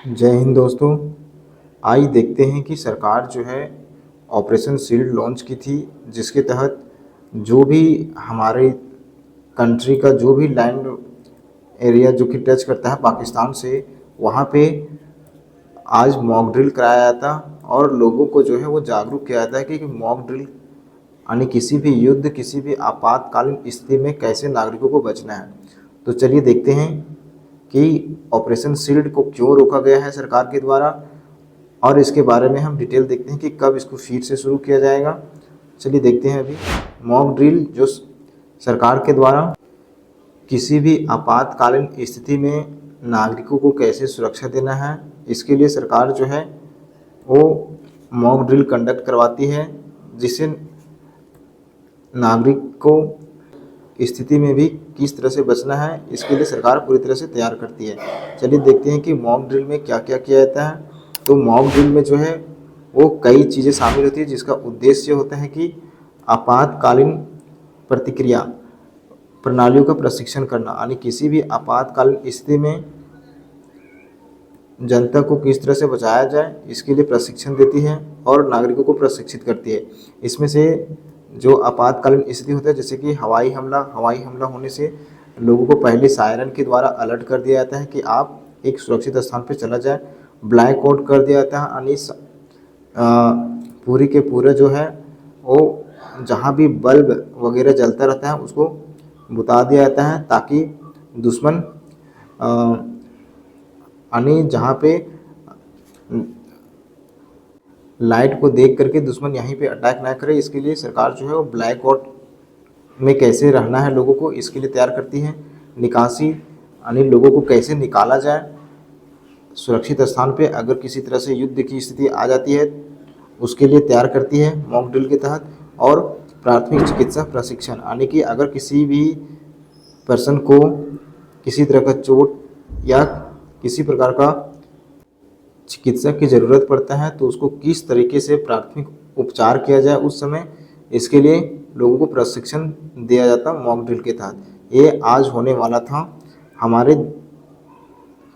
जय हिंद दोस्तों। आइए देखते हैं कि सरकार जो है ऑपरेशन शील्ड लॉन्च की थी, जिसके तहत जो भी हमारे कंट्री का जो भी लैंड एरिया जो कि टच करता है पाकिस्तान से, वहाँ पे आज मॉक ड्रिल कराया जाता और लोगों को जो है वो जागरूक किया जाता है कि मॉक ड्रिल यानी किसी भी युद्ध, किसी भी आपातकालीन स्थिति में कैसे नागरिकों को बचना है। तो चलिए देखते हैं कि ऑपरेशन शील्ड को क्यों रोका गया है सरकार के द्वारा, और इसके बारे में हम डिटेल देखते हैं कि कब इसको फिर से शुरू किया जाएगा। चलिए देखते हैं अभी मॉक ड्रिल जो सरकार के द्वारा किसी भी आपातकालीन स्थिति में नागरिकों को कैसे सुरक्षा देना है, इसके लिए सरकार जो है वो मॉक ड्रिल कंडक्ट करवाती है, जिससे नागरिक को स्थिति में भी किस तरह से बचना है इसके लिए सरकार पूरी तरह से तैयार करती है। चलिए देखते हैं कि मॉक ड्रिल में क्या क्या किया जाता है। तो मॉक ड्रिल में जो है वो कई चीज़ें शामिल होती है, जिसका उद्देश्य होता है कि आपातकालीन प्रतिक्रिया प्रणालियों का प्रशिक्षण करना, यानी किसी भी आपातकालीन स्थिति में जनता को किस तरह से बचाया जाए इसके लिए प्रशिक्षण देती है और नागरिकों को प्रशिक्षित करती है। इसमें से जो आपातकालीन स्थिति होता है, जैसे कि हवाई हमला होने से लोगों को पहले सायरन के द्वारा अलर्ट कर दिया जाता है कि आप एक सुरक्षित स्थान पर चला जाए। ब्लैक आउट कर दिया जाता है, यानी पूरी के पूरे जो है वो जहाँ भी बल्ब वगैरह जलता रहता है उसको बुता दिया जाता है, ताकि दुश्मन यानी जहाँ पे लाइट को देख करके दुश्मन यहीं पे अटैक ना करे, इसके लिए सरकार जो है वो ब्लैक आउट में कैसे रहना है लोगों को इसके लिए तैयार करती है। निकासी यानी लोगों को कैसे निकाला जाए सुरक्षित स्थान पे अगर किसी तरह से युद्ध की स्थिति आ जाती है, उसके लिए तैयार करती है मॉक ड्रिल के तहत। और प्राथमिक चिकित्सा प्रशिक्षण, यानी कि अगर किसी भी पर्सन को किसी तरह का चोट या किसी प्रकार का चिकित्सा की ज़रूरत पड़ता है तो उसको किस तरीके से प्राथमिक उपचार किया जाए उस समय, इसके लिए लोगों को प्रशिक्षण दिया जाता मॉक ड्रिल के तहत। ये आज होने वाला था हमारे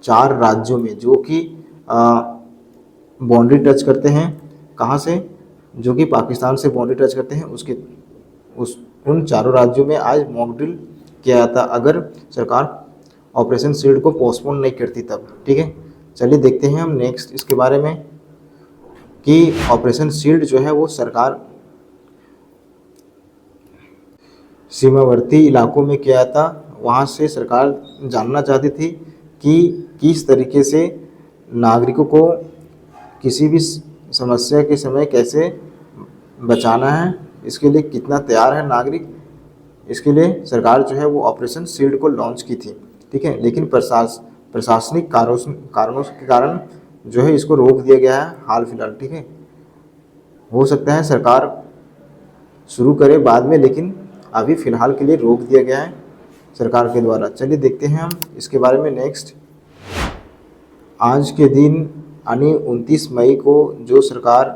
4 राज्यों में जो कि बाउंड्री टच करते हैं, कहाँ से, जो कि पाकिस्तान से बाउंड्री टच करते हैं, उन चारों राज्यों में आज मॉक ड्रिल किया जाता अगर सरकार ऑपरेशन शील्ड को पोस्टपोन नहीं करती तब। ठीक है, चलिए देखते हैं हम नेक्स्ट इसके बारे में कि ऑपरेशन शील्ड जो है वो सरकार सीमावर्ती इलाकों में किया था। वहाँ से सरकार जानना चाहती थी कि किस तरीके से नागरिकों को किसी भी समस्या के समय कैसे बचाना है, इसके लिए कितना तैयार है नागरिक, इसके लिए सरकार जो है वो ऑपरेशन शील्ड को लॉन्च की थी। ठीक है, लेकिन प्रशासनिक कारणों के कारण जो है इसको रोक दिया गया है हाल फिलहाल। ठीक है, हो सकता है सरकार शुरू करे बाद में, लेकिन अभी फ़िलहाल के लिए रोक दिया गया है सरकार के द्वारा। चलिए देखते हैं हम इसके बारे में नेक्स्ट। आज के दिन यानी 29 मई को जो सरकार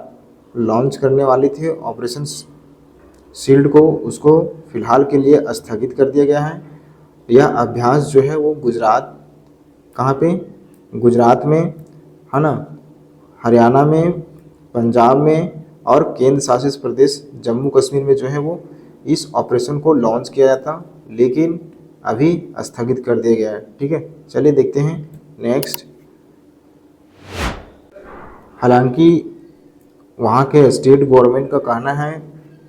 लॉन्च करने वाली थी ऑपरेशन शील्ड को, उसको फ़िलहाल के लिए स्थगित कर दिया गया है। यह अभ्यास जो है वो गुजरात, कहाँ पे, गुजरात में है ना, हरियाणा में, पंजाब में और केंद्र शासित प्रदेश जम्मू कश्मीर में जो है वो इस ऑपरेशन को लॉन्च किया जाता, लेकिन अभी स्थगित कर दिया गया है। ठीक है, चलिए देखते हैं नेक्स्ट। हालांकि वहाँ के स्टेट गवर्नमेंट का कहना है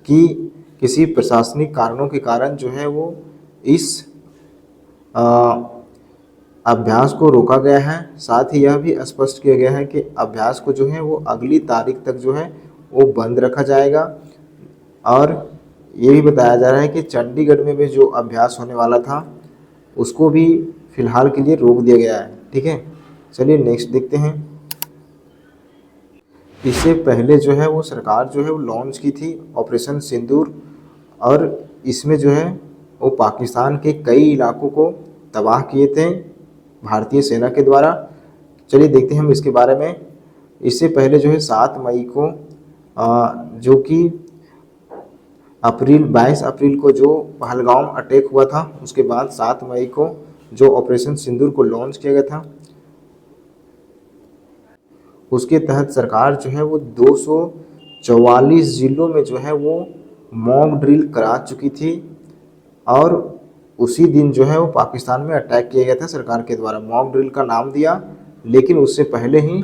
कि किसी प्रशासनिक कारणों के कारण जो है वो इस अभ्यास को रोका गया है। साथ ही यह भी स्पष्ट किया गया है कि अभ्यास को जो है वो अगली तारीख तक जो है वो बंद रखा जाएगा। और ये भी बताया जा रहा है कि चंडीगढ़ में भी जो अभ्यास होने वाला था उसको भी फ़िलहाल के लिए रोक दिया गया है। ठीक है, चलिए नेक्स्ट देखते हैं। इससे पहले जो है वो सरकार जो है वो लॉन्च की थी ऑपरेशन सिंदूर, और इसमें जो है वो पाकिस्तान के कई इलाकों को तबाह किए थे भारतीय सेना के द्वारा। चलिए देखते हैं हम इसके बारे में। इससे पहले जो है 7 मई को जो कि 22 अप्रैल को जो पहलगाम अटैक हुआ था, उसके बाद 7 मई को जो ऑपरेशन सिंदूर को लॉन्च किया गया था। उसके तहत सरकार जो है वो 244 जिलों में जो है वो मॉक ड्रिल करा चुकी थी। और उसी दिन जो है वो पाकिस्तान में अटैक किया गया था सरकार के द्वारा। मॉक ड्रिल का नाम दिया, लेकिन उससे पहले ही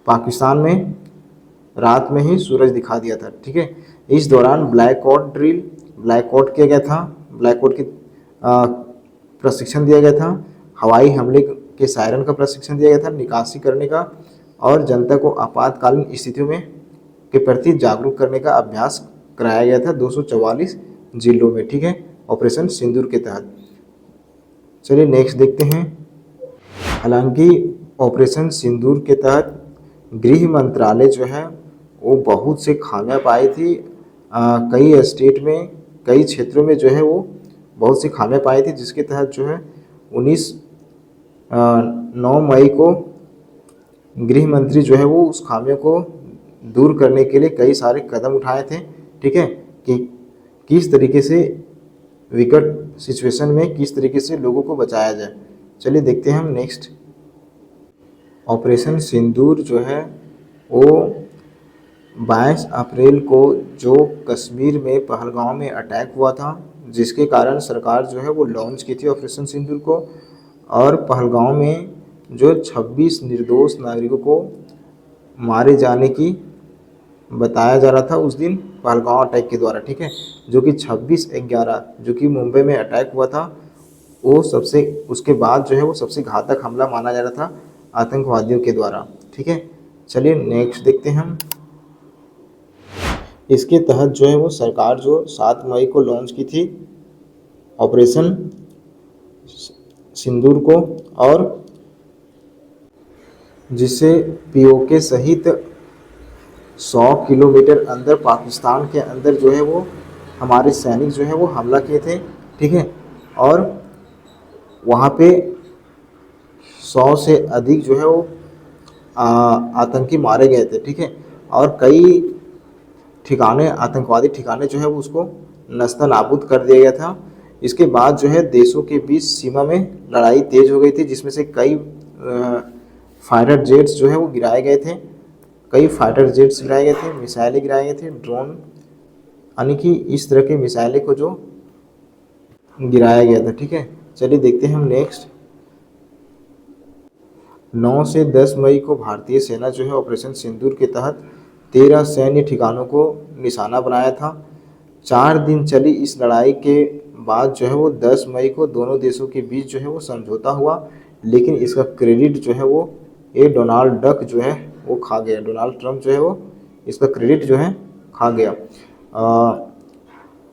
पाकिस्तान में रात में ही सूरज दिखा दिया था। ठीक है, इस दौरान ब्लैकआउट किया गया था, ब्लैकआउट की प्रशिक्षण दिया गया था, हवाई हमले के सायरन का प्रशिक्षण दिया गया था, निकासी करने का, और जनता को आपातकालीन स्थितियों में के प्रति जागरूक करने का अभ्यास कराया गया था 244 जिलों में। ठीक है, ऑपरेशन सिंदूर के तहत। चलिए नेक्स्ट देखते हैं। हालांकि ऑपरेशन सिंदूर के तहत गृह मंत्रालय जो है वो बहुत से खामियां पाई थी। कई स्टेट में, कई क्षेत्रों में जो है वो बहुत सी खामियां पाई थी, जिसके तहत जो है 9 मई को गृह मंत्री जो है वो उस खामियों को दूर करने के लिए कई सारे कदम उठाए थे। ठीक है, कि किस तरीके से विकट सिचुएशन में किस तरीके से लोगों को बचाया जाए। चलिए देखते हैं हम नेक्स्ट। ऑपरेशन सिंदूर जो है वो 22 अप्रैल को जो कश्मीर में पहलगाम में अटैक हुआ था, जिसके कारण सरकार जो है वो लॉन्च की थी ऑपरेशन सिंदूर को। और पहलगाम में जो 26 निर्दोष नागरिकों को मारे जाने की बताया जा रहा था उस दिन पहलगाम अटैक के द्वारा। ठीक है, जो कि 26/11 जो कि मुंबई में अटैक हुआ था, वो सबसे उसके बाद जो है वो सबसे घातक हमला माना जा रहा था आतंकवादियों के द्वारा। ठीक है, चलिए नेक्स्ट देखते हैं हम। इसके तहत जो है वो सरकार जो 7 मई को लॉन्च की थी ऑपरेशन सिंदूर को, और जिससे पीओके सहित 100 किलोमीटर अंदर पाकिस्तान के अंदर जो है वो हमारे सैनिक जो है वो हमला किए थे। ठीक है, और वहाँ पे 100 से अधिक जो है वो आतंकी मारे गए थे। ठीक है, और कई ठिकाने, आतंकवादी ठिकाने जो है वो उसको नस्ता नाबूद कर दिया गया था। इसके बाद जो है देशों के बीच सीमा में लड़ाई तेज हो गई थी, जिसमें से कई फाइटर जेट्स जो है वो गिराए गए थे, मिसाइलें गिराए गए थे, ड्रोन, यानी कि इस तरह के मिसाइलें को जो गिराया गया था। ठीक है, चलिए देखते हैं हम नेक्स्ट। 9 से 10 मई को भारतीय सेना जो है ऑपरेशन सिंदूर के तहत 13 सैन्य ठिकानों को निशाना बनाया था। 4 दिन चली इस लड़ाई के बाद जो है वो 10 मई को दोनों देशों के बीच जो है वो समझौता हुआ, लेकिन इसका क्रेडिट जो है वो डोनाल्ड डक जो है वो खा गया। डोनाल्ड ट्रंप जो है वो इसका क्रेडिट जो है खा गया।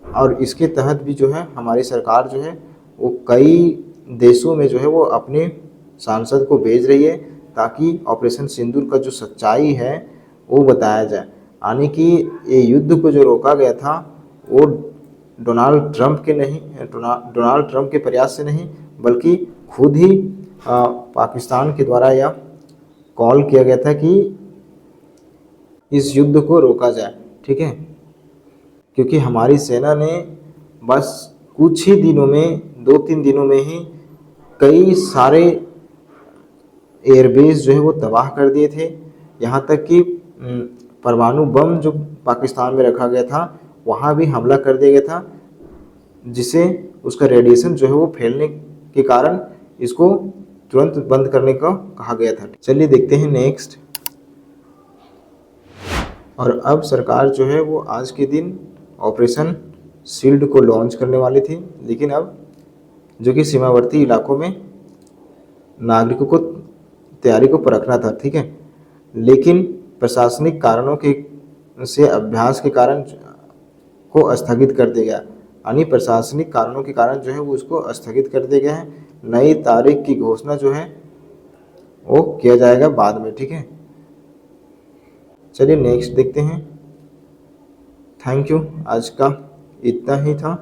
और इसके तहत भी जो है हमारी सरकार जो है वो कई देशों में जो है वो अपने सांसद को भेज रही है, ताकि ऑपरेशन सिंदूर का जो सच्चाई है वो बताया जाए। यानी कि ये युद्ध को जो रोका गया था वो डोनाल्ड ट्रंप के प्रयास से नहीं, बल्कि खुद ही पाकिस्तान के द्वारा यह कॉल किया गया था कि इस युद्ध को रोका जाए। ठीक है, क्योंकि हमारी सेना ने बस कुछ ही दिनों में, 2-3 दिनों में ही कई सारे एयरबेस जो है वो तबाह कर दिए थे। यहाँ तक कि परमाणु बम जो पाकिस्तान में रखा गया था वहाँ भी हमला कर दिया गया था, जिसे उसका रेडिएशन जो है वो फैलने के कारण इसको तुरंत बंद करने का कहा गया था। चलिए देखते हैं नेक्स्ट। और अब सरकार जो है वो आज के दिन ऑपरेशन शील्ड को लॉन्च करने वाली थी, लेकिन अब जो कि सीमावर्ती इलाकों में नागरिकों को तैयारी को परखना था। ठीक है, लेकिन प्रशासनिक कारणों के से अभ्यास के कारण को स्थगित कर दिया गया, यानी प्रशासनिक कारणों के कारण जो है वो उसको स्थगित कर दिया गया है। नई तारीख की घोषणा जो है वो किया जाएगा बाद में। ठीक है, चलिए नेक्स्ट देखते हैं। थैंक यू, आज का इतना ही था।